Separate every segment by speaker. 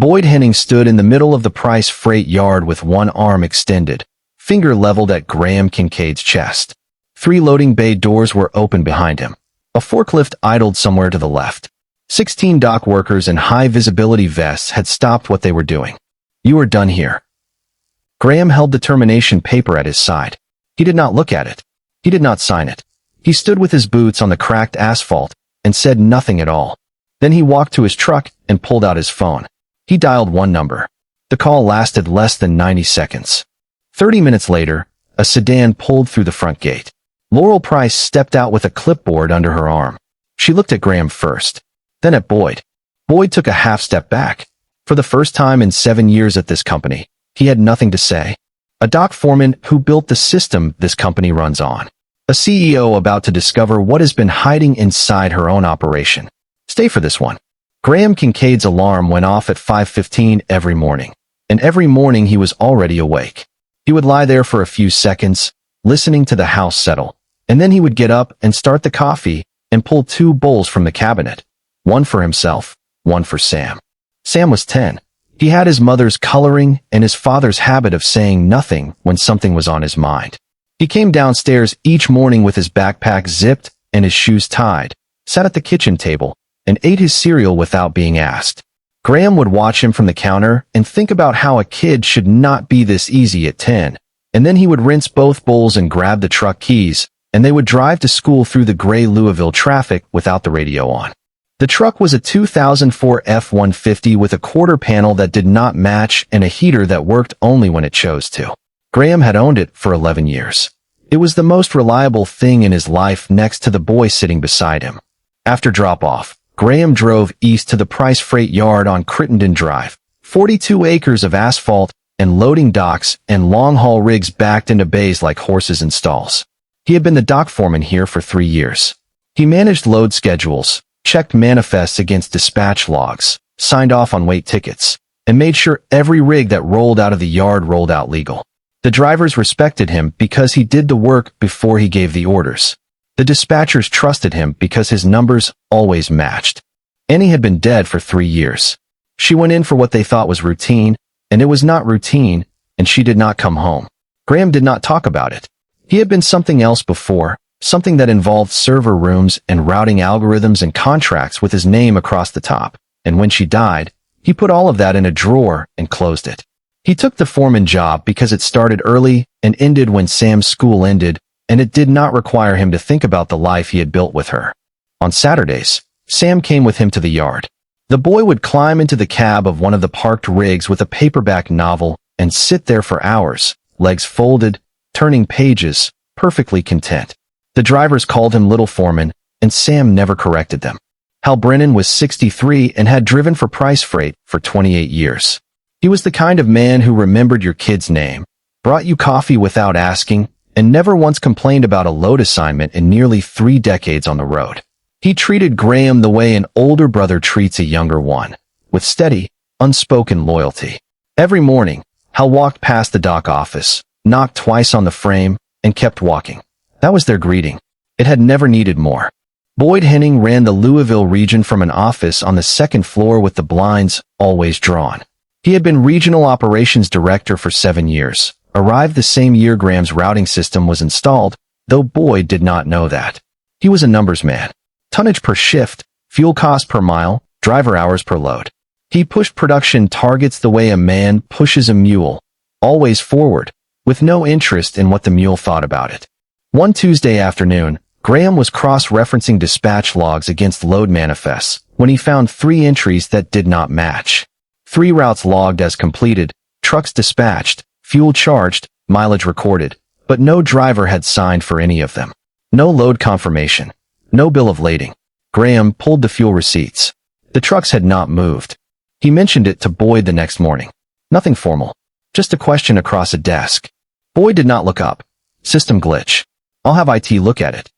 Speaker 1: Boyd Henning stood in the middle of the Price freight yard with one arm extended, finger leveled at Graham Kincaid's chest. 3 loading bay doors were open behind him. A forklift idled somewhere to the left. 16 dock workers in high-visibility vests had stopped what they were doing. "You are done here." Graham held the termination paper at his side. He did not look at it. He did not sign it. He stood with his boots on the cracked asphalt and said nothing at all. Then he walked to his truck and pulled out his phone. He dialed one number. The call lasted less than 90 seconds. 30 minutes later, a sedan pulled through the front gate. Laurel Price stepped out with a clipboard under her arm. She looked at Graham first, then at Boyd. Boyd took a half step back. For the first time in 7 years at this company, he had nothing to say. A dock foreman who built the system this company runs on. A CEO about to discover what has been hiding inside her own operation. Stay for this one. Graham Kincaid's alarm went off at 5:15 every morning, and every morning he was already awake. He would lie there for a few seconds, listening to the house settle, and then he would get up and start the coffee and pull 2 bowls from the cabinet, one for himself, one for Sam. Sam was 10. He had his mother's coloring and his father's habit of saying nothing when something was on his mind. He came downstairs each morning with his backpack zipped and his shoes tied, sat at the kitchen table, and ate his cereal without being asked. Graham would watch him from the counter and think about how a kid should not be this easy at 10, and then he would rinse both bowls and grab the truck keys, and they would drive to school through the gray Louisville traffic without the radio on. The truck was a 2004 F-150 with a quarter panel that did not match and a heater that worked only when it chose to. Graham had owned it for 11 years. It was the most reliable thing in his life next to the boy sitting beside him. After drop-off, Graham drove east to the Price freight yard on Crittenden Drive. 42 acres of asphalt and loading docks and long-haul rigs backed into bays like horses in stalls. He had been the dock foreman here for 3 years. He managed load schedules, checked manifests against dispatch logs, signed off on weight tickets, and made sure every rig that rolled out of the yard rolled out legal. The drivers respected him because he did the work before he gave the orders. The dispatchers trusted him because his numbers always matched. Annie had been dead for 3 years. She went in for what they thought was routine, and it was not routine, and she did not come home. Graham did not talk about it. He had been something else before, something that involved server rooms and routing algorithms and contracts with his name across the top, and when she died, he put all of that in a drawer and closed it. He took the foreman job because it started early and ended when Sam's school ended, and it did not require him to think about the life he had built with her. On Saturdays, Sam came with him to the yard. The boy would climb into the cab of one of the parked rigs with a paperback novel and sit there for hours, legs folded, turning pages, perfectly content. The drivers called him Little Foreman, and Sam never corrected them. Hal Brennan was 63 and had driven for Price Freight for 28 years. He was the kind of man who remembered your kid's name, brought you coffee without asking, and never once complained about a load assignment in nearly 3 decades on the road. He treated Graham the way an older brother treats a younger one, with steady, unspoken loyalty. Every morning, Hal walked past the dock office, knocked twice on the frame, and kept walking. That was their greeting. It had never needed more. Boyd Henning ran the Louisville region from an office on the 2nd floor with the blinds always drawn. He had been regional operations director for 7 years, arrived the same year Graham's routing system was installed, though Boyd did not know that. He was a numbers man. Tonnage per shift, fuel cost per mile, driver hours per load. He pushed production targets the way a man pushes a mule, always forward, with no interest in what the mule thought about it. One Tuesday afternoon, Graham was cross-referencing dispatch logs against load manifests when he found 3 entries that did not match. 3 routes logged as completed, trucks dispatched, fuel charged, mileage recorded, but no driver had signed for any of them. No load confirmation. No bill of lading. Graham pulled the fuel receipts. The trucks had not moved. He mentioned it to Boyd the next morning. Nothing formal. Just a question across a desk. Boyd did not look up. System glitch. I'll have IT look at it.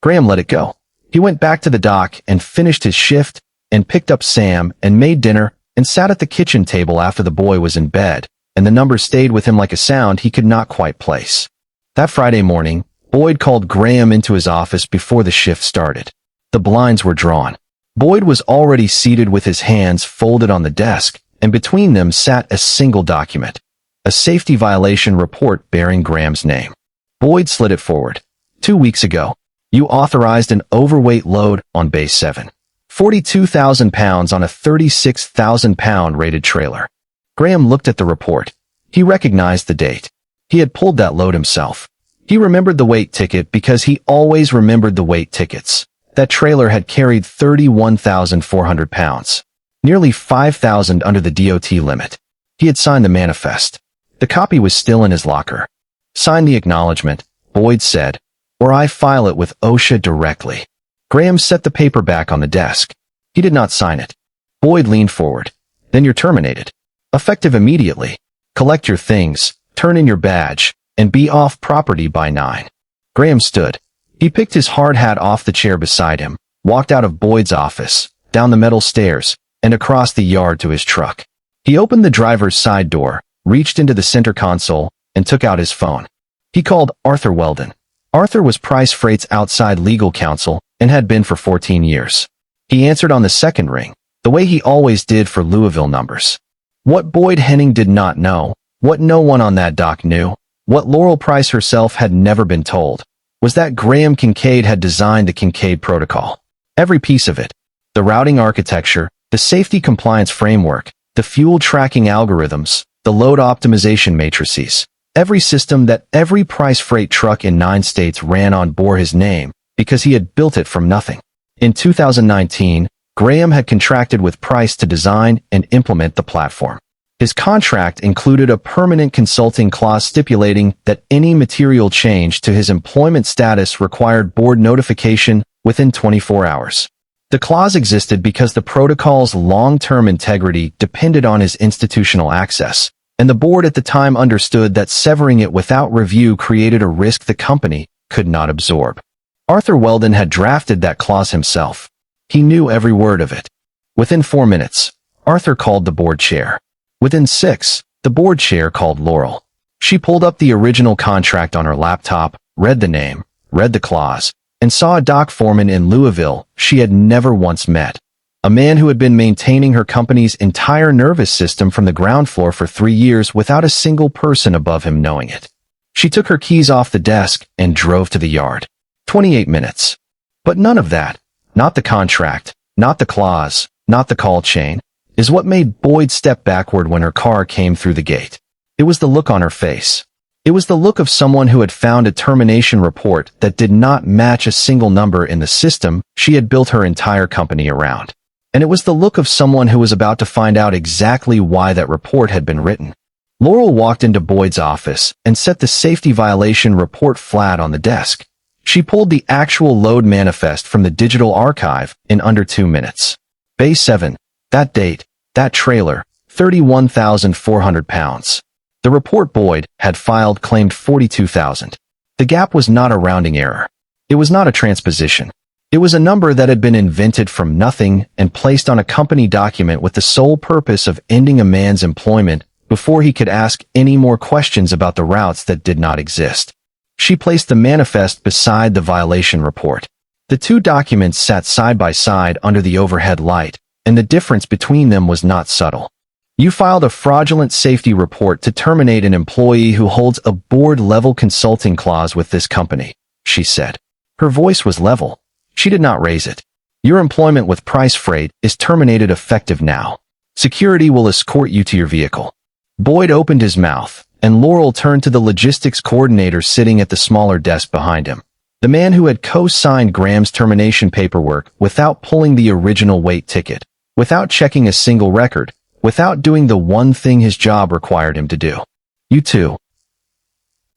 Speaker 1: Graham let it go. He went back to the dock and finished his shift and picked up Sam and made dinner and sat at the kitchen table after the boy was in bed, and the number stayed with him like a sound he could not quite place. That Friday morning, Boyd called Graham into his office before the shift started. The blinds were drawn. Boyd was already seated with his hands folded on the desk, and between them sat a single document, a safety violation report bearing Graham's name. Boyd slid it forward. 2 weeks ago, you authorized an overweight load on Bay 7. 42,000 pounds on a 36,000-pound rated trailer. Graham looked at the report. He recognized the date. He had pulled that load himself. He remembered the weight ticket because he always remembered the weight tickets. That trailer had carried 31,400 pounds. Nearly 5,000 under the DOT limit. He had signed the manifest. The copy was still in his locker. Sign the acknowledgement, Boyd said, or I file it with OSHA directly. Graham set the paper back on the desk. He did not sign it. Boyd leaned forward. Then you're terminated. Effective immediately. Collect your things, turn in your badge, and be off property by 9. Graham stood. He picked his hard hat off the chair beside him, walked out of Boyd's office, down the metal stairs, and across the yard to his truck. He opened the driver's side door, reached into the center console, and took out his phone. He called Arthur Weldon. Arthur was Price Freight's outside legal counsel and had been for 14 years. He answered on the second ring, the way he always did for Louisville numbers. What Boyd Henning did not know, what no one on that dock knew, what Laurel Price herself had never been told, was that Graham Kincaid had designed the Kincaid Protocol. Every piece of it. The routing architecture, the safety compliance framework, the fuel tracking algorithms, the load optimization matrices. Every system that every Price Freight truck in 9 states ran on bore his name because he had built it from nothing. In 2019, Graham had contracted with Price to design and implement the platform. His contract included a permanent consulting clause stipulating that any material change to his employment status required board notification within 24 hours. The clause existed because the protocol's long-term integrity depended on his institutional access, and the board at the time understood that severing it without review created a risk the company could not absorb. Arthur Weldon had drafted that clause himself. He knew every word of it. Within 4 minutes, Arthur called the board chair. Within 6, the board chair called Laurel. She pulled up the original contract on her laptop, read the name, read the clause, and saw a dock foreman in Louisville she had never once met. A man who had been maintaining her company's entire nervous system from the ground floor for 3 years without a single person above him knowing it. She took her keys off the desk and drove to the yard. 28 minutes. But none of that, not the contract, not the clause, not the call chain, is what made Boyd step backward when her car came through the gate. It was the look on her face. It was the look of someone who had found a termination report that did not match a single number in the system she had built her entire company around. And it was the look of someone who was about to find out exactly why that report had been written. Laurel walked into Boyd's office and set the safety violation report flat on the desk. She pulled the actual load manifest from the digital archive in under 2 minutes. Bay 7, that date, that trailer, 31,400 pounds. The report Boyd had filed claimed 42,000. The gap was not a rounding error. It was not a transposition. It was a number that had been invented from nothing and placed on a company document with the sole purpose of ending a man's employment before he could ask any more questions about the routes that did not exist. She placed the manifest beside the violation report. The 2 documents sat side by side under the overhead light, and the difference between them was not subtle. You filed a fraudulent safety report to terminate an employee who holds a board-level consulting clause with this company, she said. Her voice was level. She did not raise it. Your employment with Price Freight is terminated effective now. Security will escort you to your vehicle. Boyd opened his mouth, and Laurel turned to the logistics coordinator sitting at the smaller desk behind him. The man who had co-signed Graham's termination paperwork without pulling the original weight ticket, without checking a single record, without doing the one thing his job required him to do. You too.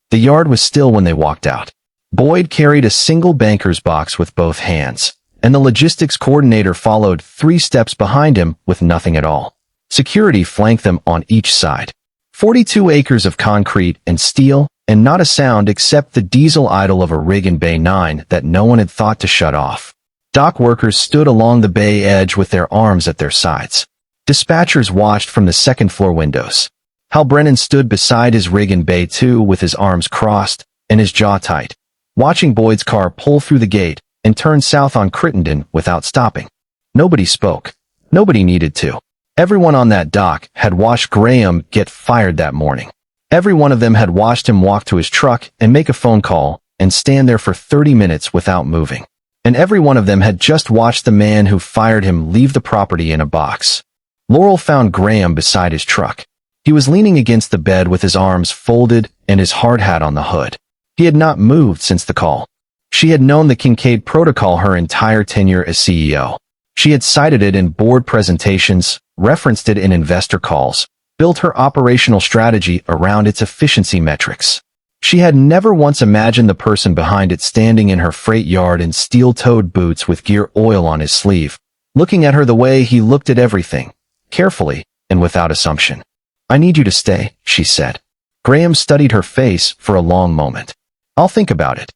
Speaker 1: The yard was still when they walked out. Boyd carried a single banker's box with both hands, and the logistics coordinator followed 3 steps behind him with nothing at all. Security flanked them on each side. 42 acres of concrete and steel, and not a sound except the diesel idle of a rig in Bay 9 that no one had thought to shut off. Dock workers stood along the bay edge with their arms at their sides. Dispatchers watched from the second-floor windows. Hal Brennan stood beside his rig in Bay 2 with his arms crossed and his jaw tight, watching Boyd's car pull through the gate and turn south on Crittenden without stopping. Nobody spoke. Nobody needed to. Everyone on that dock had watched Graham get fired that morning. Every one of them had watched him walk to his truck and make a phone call and stand there for 30 minutes without moving. And every one of them had just watched the man who fired him leave the property in a box. Laurel found Graham beside his truck. He was leaning against the bed with his arms folded and his hard hat on the hood. He had not moved since the call. She had known the Kincaid protocol her entire tenure as CEO. She had cited it in board presentations, referenced it in investor calls, built her operational strategy around its efficiency metrics. She had never once imagined the person behind it standing in her freight yard in steel-toed boots with gear oil on his sleeve, looking at her the way he looked at everything, carefully and without assumption. "I need you to stay," she said. Graham studied her face for a long moment. "I'll think about it."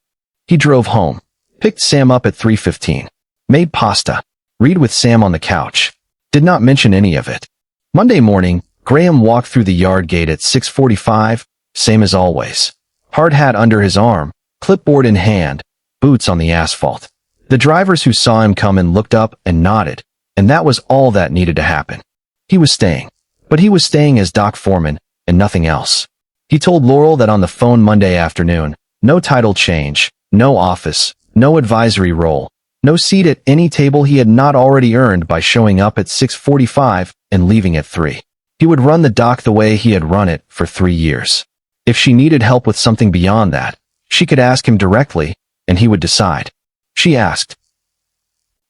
Speaker 1: He drove home, picked Sam up at 3:15, made pasta, read with Sam on the couch, did not mention any of it. Monday morning, Graham walked through the yard gate at 6:45, same as always. Hard hat under his arm, clipboard in hand, boots on the asphalt. The drivers who saw him come in looked up and nodded, and that was all that needed to happen. He was staying, but he was staying as dock foreman and nothing else. He told Laurel that on the phone Monday afternoon, no title change, no office, no advisory role, no seat at any table he had not already earned by showing up at 6:45 and leaving at 3. He would run the dock the way he had run it for 3 years. If she needed help with something beyond that, she could ask him directly, and he would decide. She asked.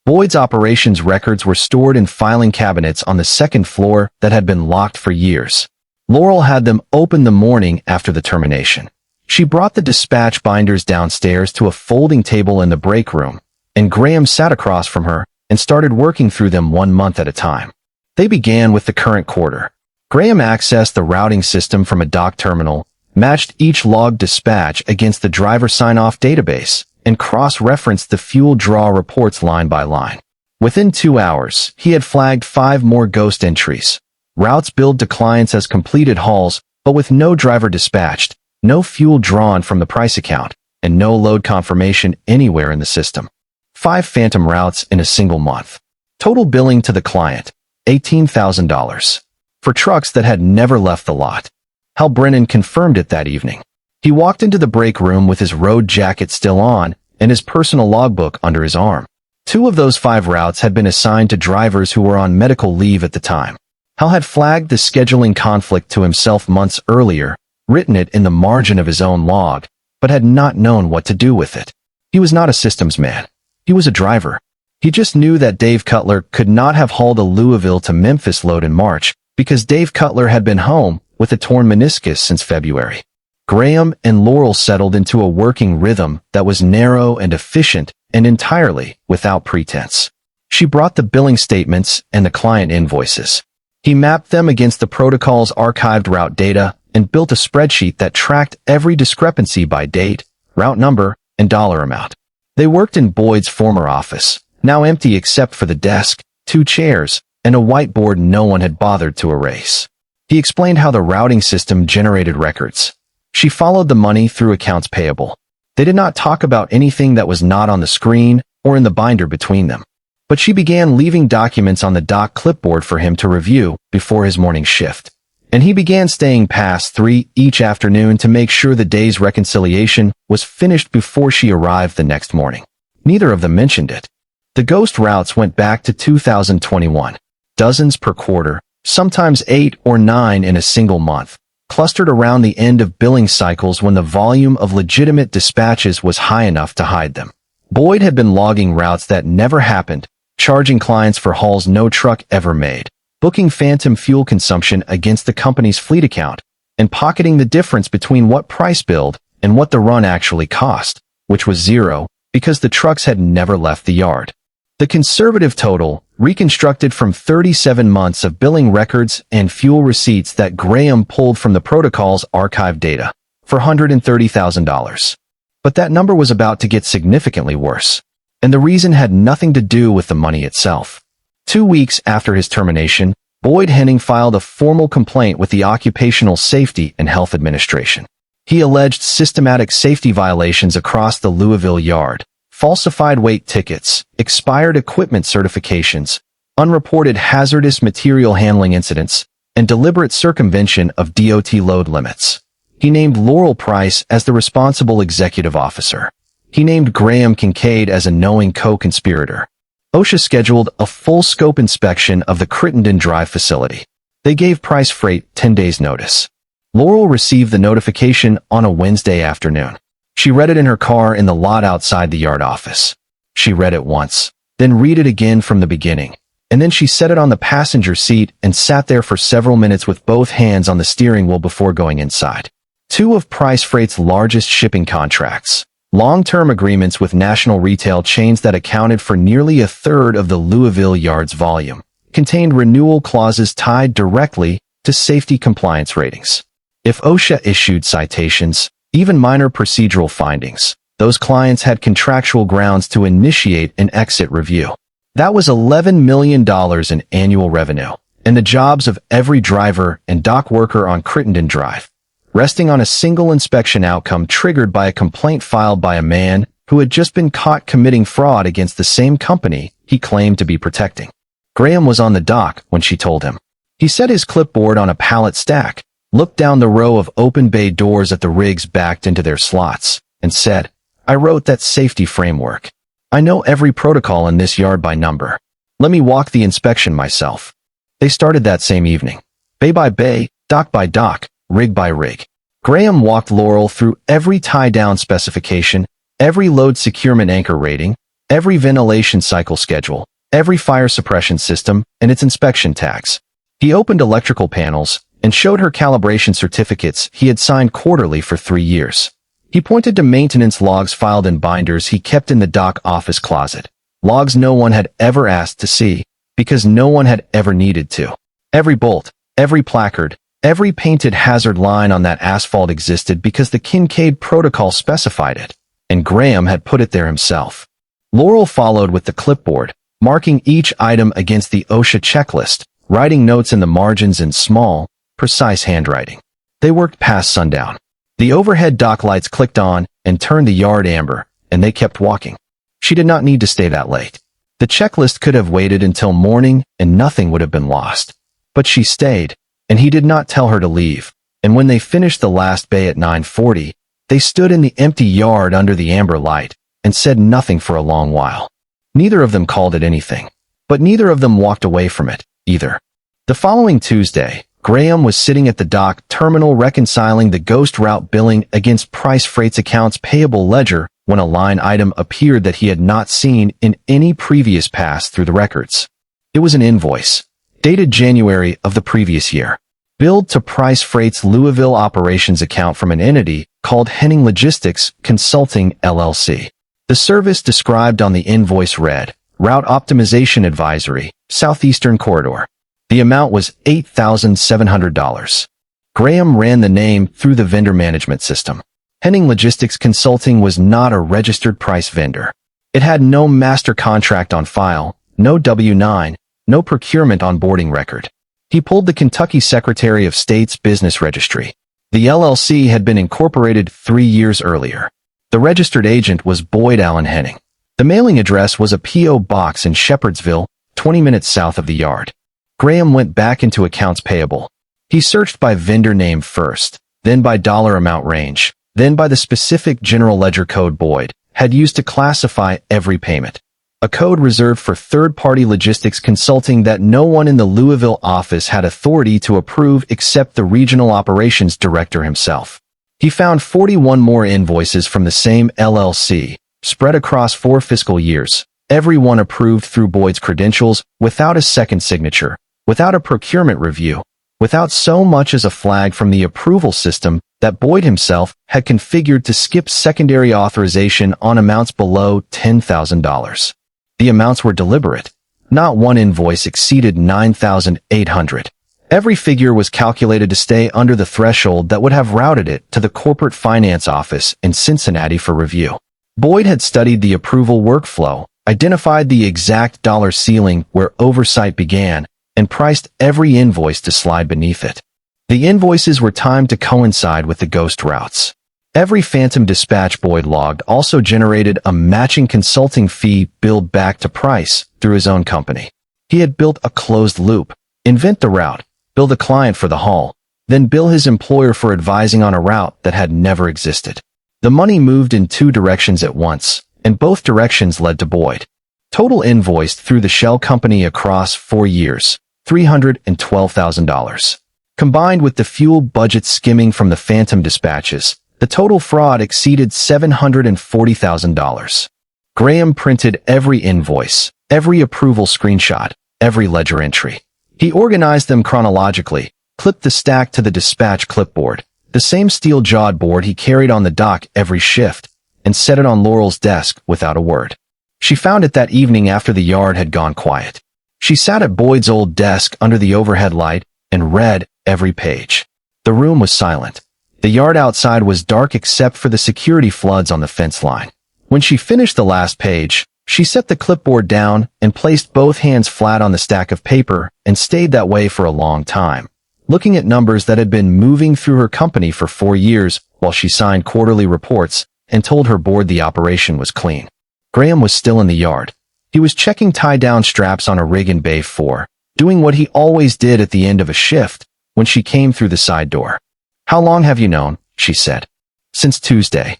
Speaker 1: Boyd's operations records were stored in filing cabinets on the second floor that had been locked for years. Laurel had them open the morning after the termination. She brought the dispatch binders downstairs to a folding table in the break room, and Graham sat across from her and started working through them 1 month at a time. They began with the current quarter. Graham accessed the routing system from a dock terminal, matched each log dispatch against the driver sign-off database, and cross-referenced the fuel draw reports line by line. Within 2 hours, he had flagged 5 more ghost entries. Routes billed to clients as completed hauls, but with no driver dispatched, no fuel drawn from the price account, and no load confirmation anywhere in the system. 5 phantom routes in a single month. Total billing to the client, $18,000. For trucks that had never left the lot. Hal Brennan confirmed it that evening. He walked into the break room with his road jacket still on and his personal logbook under his arm. 2 of those 5 routes had been assigned to drivers who were on medical leave at the time. Hal had flagged the scheduling conflict to himself months earlier, written it in the margin of his own log, but had not known what to do with it. He was not a systems man. He was a driver. He just knew that Dave Cutler could not have hauled a Louisville to Memphis load in March because Dave Cutler had been home with a torn meniscus since February. Graham and Laurel settled into a working rhythm that was narrow and efficient and entirely without pretense. She brought the billing statements and the client invoices. He mapped them against the protocol's archived route data and built a spreadsheet that tracked every discrepancy by date, route number, and dollar amount. They worked in Boyd's former office, now empty except for the desk, 2 chairs, and a whiteboard no one had bothered to erase. He explained how the routing system generated records. She followed the money through accounts payable. They did not talk about anything that was not on the screen or in the binder between them. But she began leaving documents on the dock clipboard for him to review before his morning shift. And he began staying past 3 each afternoon to make sure the day's reconciliation was finished before she arrived the next morning. Neither of them mentioned it. The ghost routes went back to 2021. Dozens per quarter, sometimes 8 or 9 in a single month, clustered around the end of billing cycles when the volume of legitimate dispatches was high enough to hide them. Boyd had been logging routes that never happened, charging clients for hauls no truck ever made, booking phantom fuel consumption against the company's fleet account, and pocketing the difference between what price billed and what the run actually cost, which was 0, because the trucks had never left the yard. The conservative total, reconstructed from 37 months of billing records and fuel receipts that Graham pulled from the protocol's archive data, for $130,000. But that number was about to get significantly worse. And the reason had nothing to do with the money itself. 2 weeks after his termination, Boyd Henning filed a formal complaint with the Occupational Safety and Health Administration. He alleged systematic safety violations across the Louisville yard, falsified weight tickets, expired equipment certifications, unreported hazardous material handling incidents, and deliberate circumvention of DOT load limits. He named Laurel Price as the responsible executive officer. He named Graham Kincaid as a knowing co-conspirator. OSHA scheduled a full-scope inspection of the Crittenden Drive facility. They gave Price Freight 10 days' notice. Laurel received the notification on a Wednesday afternoon. She read it in her car in the lot outside the yard office. She read it once, then read it again from the beginning, and then she set it on the passenger seat and sat there for several minutes with both hands on the steering wheel before going inside. Two of Price Freight's largest shipping contracts, long-term agreements with national retail chains that accounted for nearly a third of the Louisville yard's volume, contained renewal clauses tied directly to safety compliance ratings. If OSHA issued citations, even minor procedural findings, those clients had contractual grounds to initiate an exit review. That was $11 million in annual revenue, and the jobs of every driver and dock worker on Crittenden Drive, resting on a single inspection outcome triggered by a complaint filed by a man who had just been caught committing fraud against the same company he claimed to be protecting. Graham was on the dock when she told him. He set his clipboard on a pallet stack, looked down the row of open bay doors at the rigs backed into their slots, and said, "I wrote that safety framework. I know every protocol in this yard by number. Let me walk the inspection myself." They started that same evening. Bay by bay, dock by dock, rig by rig. Graham walked Laurel through every tie-down specification, every load securement anchor rating, every ventilation cycle schedule, every fire suppression system, and its inspection tags. He opened electrical panels and showed her calibration certificates he had signed quarterly for 3 years. He pointed to maintenance logs filed in binders he kept in the dock office closet, logs no one had ever asked to see, because no one had ever needed to. Every bolt, every placard, every painted hazard line on that asphalt existed because the Kincaid protocol specified it, and Graham had put it there himself. Laurel followed with the clipboard, marking each item against the OSHA checklist, writing notes in the margins in small, precise handwriting. They worked past sundown. The overhead dock lights clicked on and turned the yard amber, and they kept walking. She did not need to stay that late. The checklist could have waited until morning and nothing would have been lost. But she stayed, and he did not tell her to leave, and when they finished the last bay at 9:40, they stood in the empty yard under the amber light and said nothing for a long while. Neither of them called it anything, but neither of them walked away from it, either. The following Tuesday, Graham was sitting at the dock terminal reconciling the ghost route billing against Price Freight's accounts payable ledger when a line item appeared that he had not seen in any previous pass through the records. It was an invoice, dated January of the previous year, billed to Price Freight's Louisville operations account from an entity called Henning Logistics Consulting, LLC. The service described on the invoice read, Route Optimization Advisory, Southeastern Corridor. The amount was $8,700. Graham ran the name through the vendor management system. Henning Logistics Consulting was not a registered Price vendor. It had no master contract on file, no W-9, no procurement onboarding record. He pulled the Kentucky Secretary of State's business registry. The LLC had been incorporated 3 years earlier. The registered agent was Boyd Allen Henning. The mailing address was a P.O. box in Shepherdsville, 20 minutes south of the yard. Graham went back into accounts payable. He searched by vendor name first, then by dollar amount range, then by the specific general ledger code Boyd had used to classify every payment. A code reserved for third-party logistics consulting that no one in the Louisville office had authority to approve except the regional operations director himself. He found 41 more invoices from the same LLC, spread across 4 fiscal years, every one approved through Boyd's credentials, without a second signature, without a procurement review, without so much as a flag from the approval system that Boyd himself had configured to skip secondary authorization on amounts below $10,000. The amounts were deliberate. Not one invoice exceeded $9,800. Every figure was calculated to stay under the threshold that would have routed it to the corporate finance office in Cincinnati for review. Boyd had studied the approval workflow, identified the exact dollar ceiling where oversight began, and priced every invoice to slide beneath it. The invoices were timed to coincide with the ghost routes. Every phantom dispatch Boyd logged also generated a matching consulting fee billed back to Price through his own company. He had built a closed loop: invent the route, bill the client for the haul, then bill his employer for advising on a route that had never existed. The money moved in two directions at once, and both directions led to Boyd. Total invoiced through the shell company across 4 years, $312,000. Combined with the fuel budget skimming from the phantom dispatches, the total fraud exceeded $740,000. Graham printed every invoice, every approval screenshot, every ledger entry. He organized them chronologically, clipped the stack to the dispatch clipboard, the same steel-jawed board he carried on the dock every shift, and set it on Laurel's desk without a word. She found it that evening after the yard had gone quiet. She sat at Boyd's old desk under the overhead light and read every page. The room was silent. The yard outside was dark except for the security floods on the fence line. When she finished the last page, she set the clipboard down and placed both hands flat on the stack of paper and stayed that way for a long time, looking at numbers that had been moving through her company for 4 years while she signed quarterly reports and told her board the operation was clean. Graham was still in the yard. He was checking tie-down straps on a rig in Bay 4, doing what he always did at the end of a shift, when she came through the side door. "How long have you known?" she said. "Since Tuesday."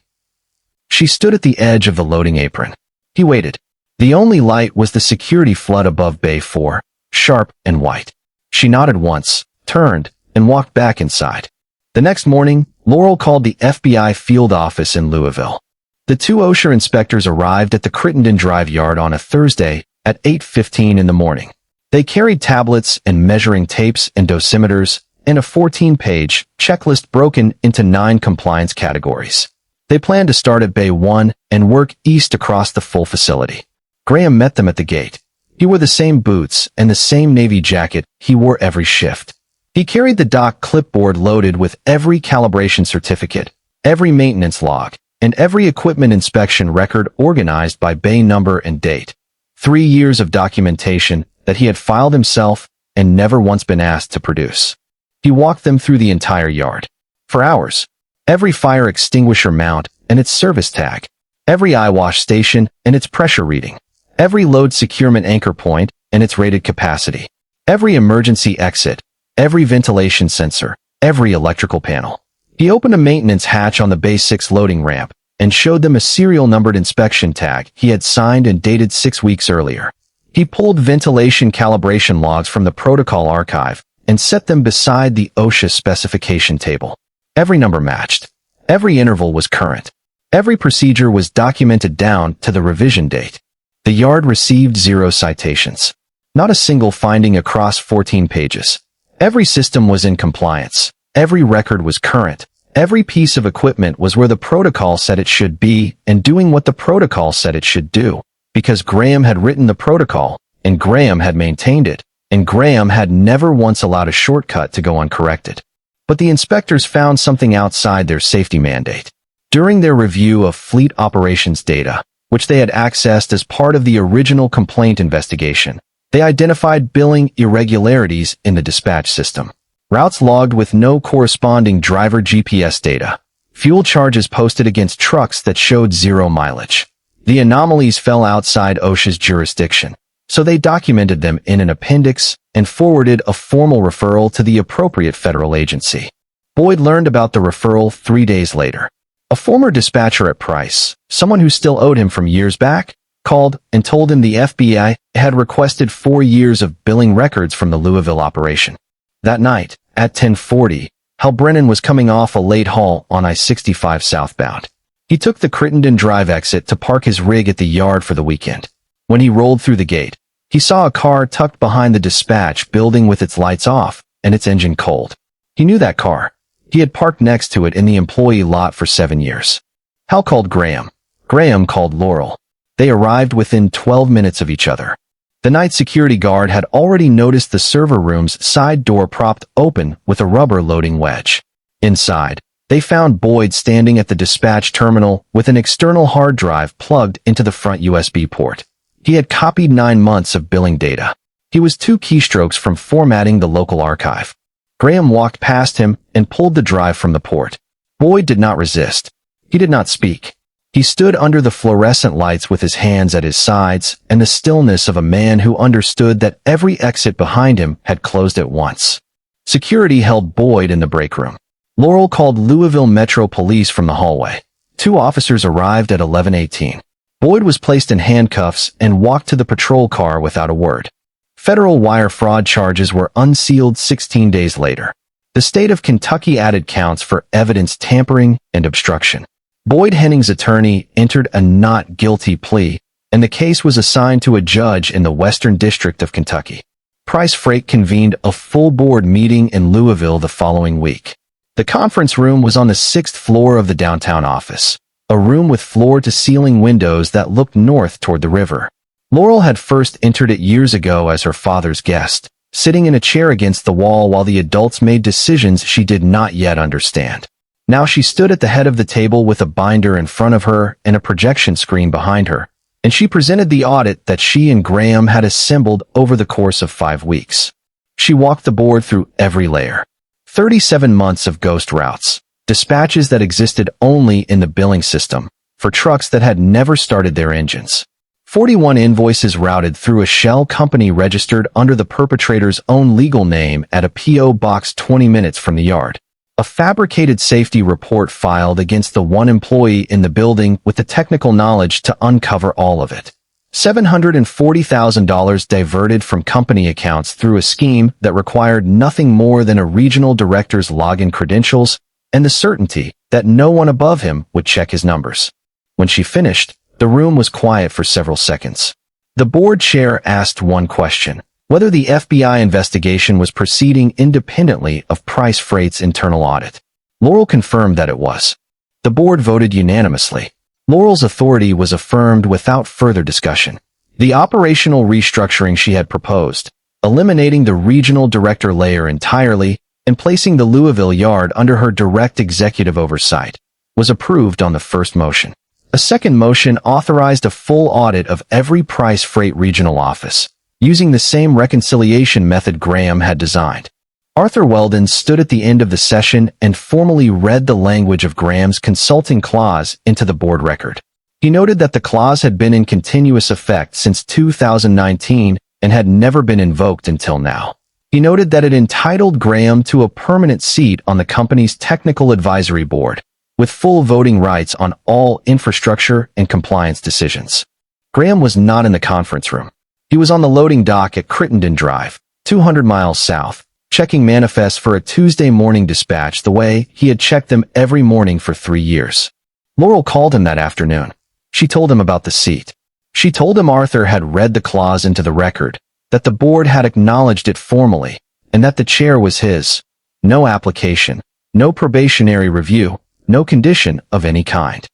Speaker 1: She stood at the edge of the loading apron. He waited. The only light was the security flood above Bay 4, sharp and white. She nodded once, turned, and walked back inside. The next morning, Laurel called the FBI field office in Louisville. The 2 OSHA inspectors arrived at the Crittenden Drive yard on a Thursday at 8:15 in the morning. They carried tablets and measuring tapes and dosimeters and a 14-page checklist broken into 9 compliance categories. They planned to start at Bay 1 and work east across the full facility. Graham met them at the gate. He wore the same boots and the same navy jacket he wore every shift. He carried the dock clipboard loaded with every calibration certificate, every maintenance log, and every equipment inspection record organized by bay number and date. 3 years of documentation that he had filed himself and never once been asked to produce. He walked them through the entire yard. For hours. Every fire extinguisher mount and its service tag. Every eyewash station and its pressure reading. Every load securement anchor point and its rated capacity. Every emergency exit. Every ventilation sensor. Every electrical panel. He opened a maintenance hatch on the Bay 6 loading ramp and showed them a serial numbered inspection tag he had signed and dated 6 weeks earlier. He pulled ventilation calibration logs from the protocol archive and set them beside the OSHA specification table. Every number matched. Every interval was current. Every procedure was documented down to the revision date. The yard received 0 citations. Not a single finding across 14 pages. Every system was in compliance. Every record was current. Every piece of equipment was where the protocol said it should be and doing what the protocol said it should do, because Graham had written the protocol, and Graham had maintained it, and Graham had never once allowed a shortcut to go uncorrected. But the inspectors found something outside their safety mandate. During their review of fleet operations data, which they had accessed as part of the original complaint investigation, they identified billing irregularities in the dispatch system. Routes logged with no corresponding driver GPS data. Fuel charges posted against trucks that showed 0 mileage. The anomalies fell outside OSHA's jurisdiction, so they documented them in an appendix and forwarded a formal referral to the appropriate federal agency. Boyd learned about the referral 3 days later. A former dispatcher at Price, someone who still owed him from years back, called and told him the FBI had requested 4 years of billing records from the Louisville operation. That night, at 10:40, Hal Brennan was coming off a late haul on I-65 southbound. He took the Crittenden Drive exit to park his rig at the yard for the weekend. When he rolled through the gate, he saw a car tucked behind the dispatch building with its lights off and its engine cold. He knew that car. He had parked next to it in the employee lot for 7 years. Hal called Graham. Graham called Laurel. They arrived within 12 minutes of each other. The night security guard had already noticed the server room's side door propped open with a rubber loading wedge. Inside, they found Boyd standing at the dispatch terminal with an external hard drive plugged into the front USB port. He had copied 9 months of billing data. He was 2 keystrokes from formatting the local archive. Graham walked past him and pulled the drive from the port. Boyd did not resist. He did not speak. He stood under the fluorescent lights with his hands at his sides and the stillness of a man who understood that every exit behind him had closed at once. Security held Boyd in the break room. Laurel called Louisville Metro Police from the hallway. 2 officers arrived at 11:18. Boyd was placed in handcuffs and walked to the patrol car without a word. Federal wire fraud charges were unsealed 16 days later. The state of Kentucky added counts for evidence tampering and obstruction. Boyd Henning's attorney entered a not guilty plea, and the case was assigned to a judge in the Western District of Kentucky. Price Freight convened a full board meeting in Louisville the following week. The conference room was on the 6th floor of the downtown office, a room with floor-to-ceiling windows that looked north toward the river. Laurel had first entered it years ago as her father's guest, sitting in a chair against the wall while the adults made decisions she did not yet understand. Now she stood at the head of the table with a binder in front of her and a projection screen behind her, and she presented the audit that she and Graham had assembled over the course of 5 weeks. She walked the board through every layer. 37 months of ghost routes, dispatches that existed only in the billing system, for trucks that had never started their engines. 41 invoices routed through a shell company registered under the perpetrator's own legal name at a P.O. box 20 minutes from the yard. A fabricated safety report filed against the one employee in the building with the technical knowledge to uncover all of it. $740,000 diverted from company accounts through a scheme that required nothing more than a regional director's login credentials and the certainty that no one above him would check his numbers. When she finished, the room was quiet for several seconds. The board chair asked one question: whether the FBI investigation was proceeding independently of Price Freight's internal audit. Laurel confirmed that it was. The board voted unanimously. Laurel's authority was affirmed without further discussion. The operational restructuring she had proposed, eliminating the regional director layer entirely and placing the Louisville yard under her direct executive oversight, was approved on the first motion. A second motion authorized a full audit of every Price Freight regional office, using the same reconciliation method Graham had designed. Arthur Weldon stood at the end of the session and formally read the language of Graham's consulting clause into the board record. He noted that the clause had been in continuous effect since 2019 and had never been invoked until now. He noted that it entitled Graham to a permanent seat on the company's technical advisory board, with full voting rights on all infrastructure and compliance decisions. Graham was not in the conference room. He was on the loading dock at Crittenden Drive, 200 miles south, checking manifests for a Tuesday morning dispatch the way he had checked them every morning for 3 years. Laurel called him that afternoon. She told him about the seat. She told him Arthur had read the clause into the record, that the board had acknowledged it formally, and that the chair was his. No application, no probationary review, no condition of any kind.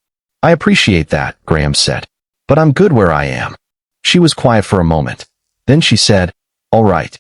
Speaker 1: "I appreciate that," Graham said, "but I'm good where I am." She was quiet for a moment. Then she said, "All right."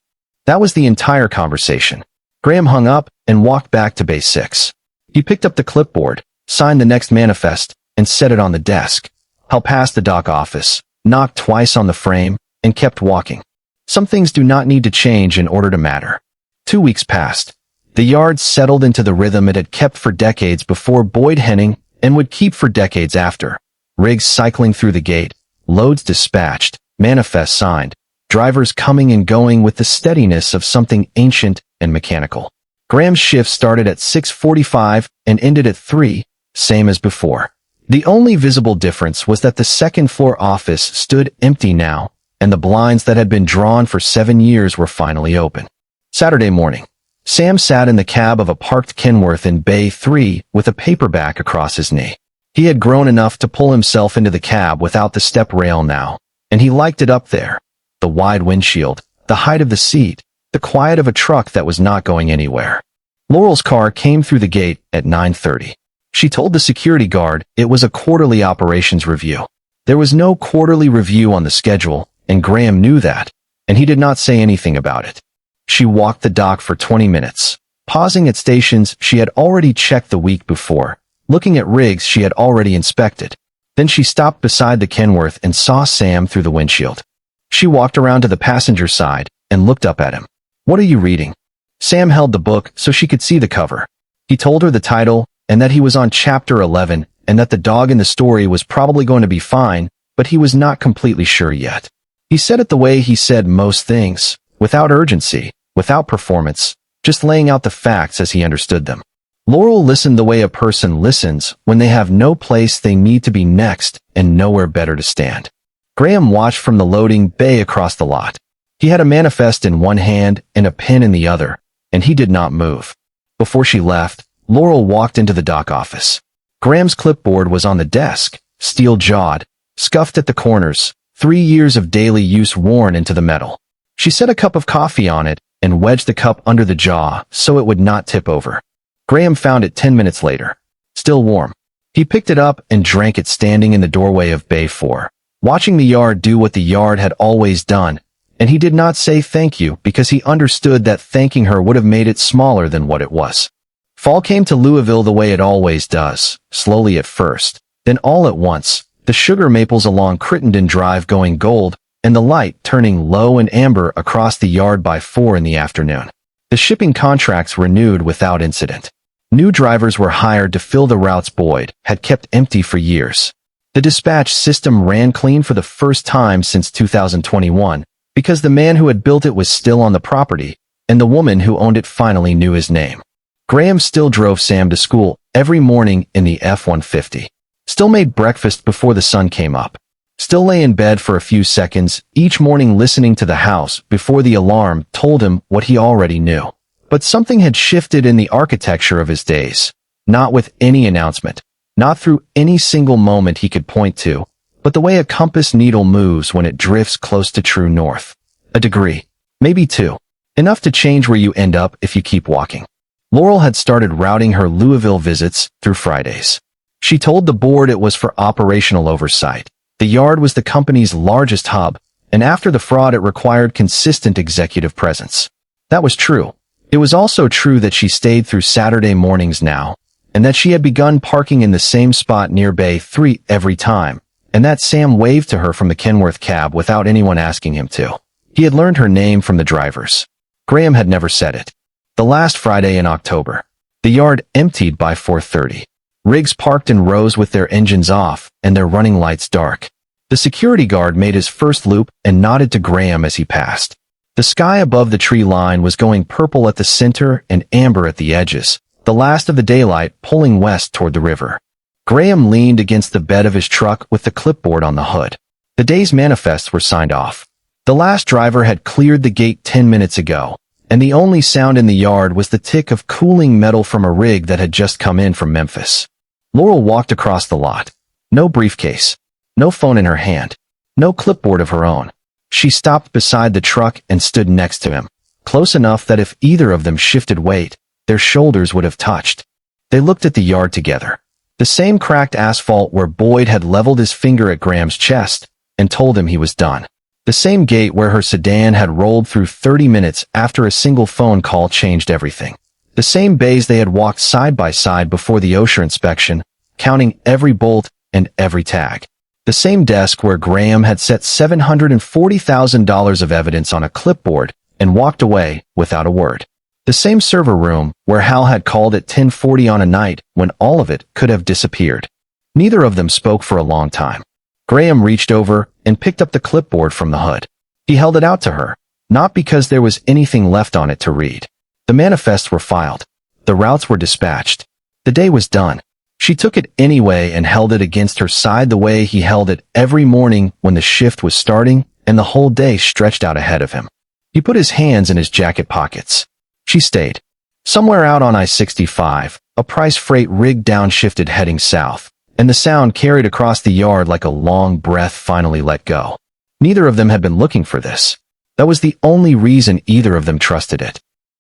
Speaker 1: That was the entire conversation. Graham hung up and walked back to Base 6. He picked up the clipboard, signed the next manifest, and set it on the desk, held past the dock office, knocked twice on the frame, and kept walking. Some things do not need to change in order to matter. 2 weeks passed. The yard settled into the rhythm it had kept for decades before Boyd Henning and would keep for decades after. Rigs cycling through the gate, loads dispatched, manifests signed, drivers coming and going with the steadiness of something ancient and mechanical. Graham's shift started at 6:45 and ended at 3, same as before. The only visible difference was that the second-floor office stood empty now, and the blinds that had been drawn for 7 years were finally open. Saturday morning. Sam sat in the cab of a parked Kenworth in Bay 3 with a paperback across his knee. He had grown enough to pull himself into the cab without the step rail now, and he liked it up there. The wide windshield, the height of the seat, the quiet of a truck that was not going anywhere. Laurel's car came through the gate at 9:30. She told the security guard it was a quarterly operations review. There was no quarterly review on the schedule, and Graham knew that, and he did not say anything about it. She walked the dock for 20 minutes, pausing at stations she had already checked the week before, looking at rigs she had already inspected. Then she stopped beside the Kenworth and saw Sam through the windshield. She walked around to the passenger side and looked up at him. "What are you reading?" Sam held the book so she could see the cover. He told her the title and that he was on Chapter 11 and that the dog in the story was probably going to be fine, but he was not completely sure yet. He said it the way he said most things, without urgency, without performance, just laying out the facts as he understood them. Laurel listened the way a person listens when they have no place they need to be next and nowhere better to stand. Graham watched from the loading bay across the lot. He had a manifest in one hand and a pen in the other, and he did not move. Before she left, Laurel walked into the dock office. Graham's clipboard was on the desk, steel-jawed, scuffed at the corners, 3 years of daily use worn into the metal. She set a cup of coffee on it and wedged the cup under the jaw so it would not tip over. Graham found it 10 minutes later, still warm. He picked it up and drank it standing in the doorway of Bay 4, watching the yard do what the yard had always done, and he did not say thank you because he understood that thanking her would have made it smaller than what it was. Fall came to Louisville the way it always does, slowly at first, then all at once, the sugar maples along Crittenden Drive going gold, and the light turning low and amber across the yard by 4 in the afternoon. The shipping contracts renewed without incident. New drivers were hired to fill the routes Boyd had kept empty for years. The dispatch system ran clean for the first time since 2021 because the man who had built it was still on the property, and the woman who owned it finally knew his name. Graham still drove Sam to school every morning in the F-150. Still made breakfast before the sun came up. Still lay in bed for a few seconds each morning listening to the house before the alarm told him what he already knew. But something had shifted in the architecture of his days, not with any announcement, not through any single moment he could point to, but the way a compass needle moves when it drifts close to true north. A degree, maybe 2. Enough to change where you end up if you keep walking. Laurel had started routing her Louisville visits through Fridays. She told the board it was for operational oversight. The yard was the company's largest hub, and after the fraud it required consistent executive presence. That was true. It was also true that she stayed through Saturday mornings now, and that she had begun parking in the same spot near Bay 3 every time, and that Sam waved to her from the Kenworth cab without anyone asking him to. He had learned her name from the drivers. Graham had never said it. The last Friday in October. The yard emptied by 4:30. Rigs parked in rows with their engines off and their running lights dark. The security guard made his first loop and nodded to Graham as he passed. The sky above the tree line was going purple at the center and amber at the edges, the last of the daylight pulling west toward the river. Graham leaned against the bed of his truck with the clipboard on the hood. The day's manifests were signed off. The last driver had cleared the gate 10 minutes ago, and the only sound in the yard was the tick of cooling metal from a rig that had just come in from Memphis. Laurel walked across the lot. No briefcase. No phone in her hand. No clipboard of her own. She stopped beside the truck and stood next to him, close enough that if either of them shifted weight, their shoulders would have touched. They looked at the yard together. The same cracked asphalt where Boyd had leveled his finger at Graham's chest and told him he was done. The same gate where her sedan had rolled through 30 minutes after a single phone call changed everything. The same bays they had walked side by side before the OSHA inspection, counting every bolt and every tag. The same desk where Graham had set $740,000 of evidence on a clipboard and walked away without a word. The same server room where Hal had called at 10:40 on a night when all of it could have disappeared. Neither of them spoke for a long time. Graham reached over and picked up the clipboard from the hood. He held it out to her, not because there was anything left on it to read. The manifests were filed. The routes were dispatched. The day was done. She took it anyway and held it against her side the way he held it every morning when the shift was starting and the whole day stretched out ahead of him. He put his hands in his jacket pockets. She stayed. Somewhere out on I-65, a price freight rig downshifted heading south, and the sound carried across the yard like a long breath finally let go. Neither of them had been looking for this. That was the only reason either of them trusted it.